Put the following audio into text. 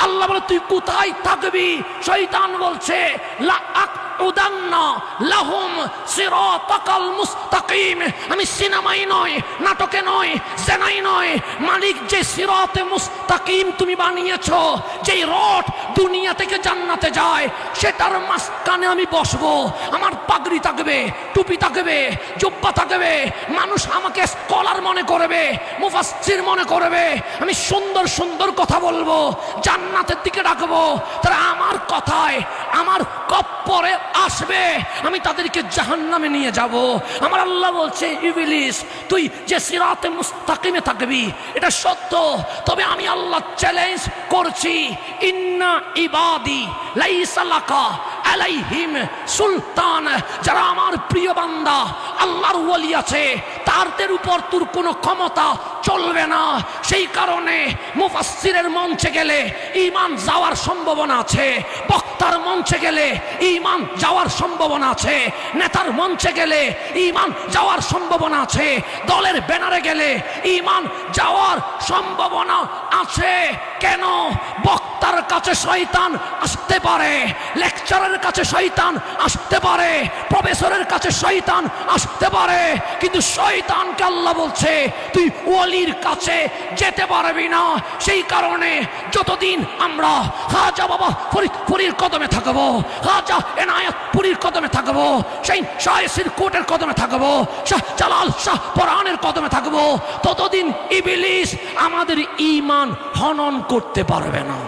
আল্লাহ বলে তুই কোথায় থাকবি? শয়তান বলছে লা আকউদান্না লাহুম সিরাতাকাল মুস্তাকিম। আমি সিনেমাই নয়, নাটকে নয়, জেনাই নয়, মালিক যে সিরাতে মুস্তাকিম তুমি বানিয়েছো, যেই রড দুনিয়া থেকে জান্নাতে যায়, সেটার মাঝখানে আমি বসবো। আমার পাগড়ি থাকবে, টুপি থাকবে, জুব্বা থাকবে, মানুষ আমাকে স্কলার মনে করবে, মুফাসসির মনে করবে, আমি সুন্দর সুন্দর কথা বলবো, জান্নাতের দিকে ডাকবো। তারা আমার কথায় আমার কপ্পরে আসবে, আমি তাদেরকে জাহান্নামে নিয়ে যাব। আমার আল্লাহ বলছে ইবলিস তুই যে সিরাতে মুস্তাকিমে থাকবি এটা সত্য, তবে আমি আল্লাহ চ্যালেঞ্জ করছি, ইন্না ইবাদি লাইসা লাকা আলাইহিম সুলতান। যারা আমার প্রিয় বান্দা আল্লাহর ওয়ালি আছে, তাদের উপর তোর কোনো ক্ষমতা চলবে না। সেই কারণে মুফাসসিরের মঞ্চে গেলে ঈমান যাওয়ার সম্ভাবনা আছে, বক্তার মঞ্চে গেলে ঈমান যাওয়ার সম্ভাবনা আছে, নেতার মঞ্চে গেলে ঈমান যাওয়ার সম্ভাবনা আছে, দলের ব্যানারে গেলে ঈমান যাওয়ার সম্ভাবনা আছে। কেন? বক্তার কাছে শয়তান আসতে পারে, লেকচারের কাছে শয়তান আসতে পারে, প্রফেসরের কাছে শয়তান আসতে পারে, কিন্তু শয়তানকে আল্লাহ বলছে তুই ওয়ালির কাছে যেতে পারবি না। সেই কারণে যতদিন আমরা খাজা বাবা ফরিদপুরীর কদমে থাকবো, খাজা এনায়েতপুরীর কদমে থাকবো, সেই শাহের কোটের কদমে থাকবো, শাহ জালাল শাহ পরানের কদমে থাকবো, ততদিন ইবলিস আমাদের ঈমান হনন করতে পারবে না।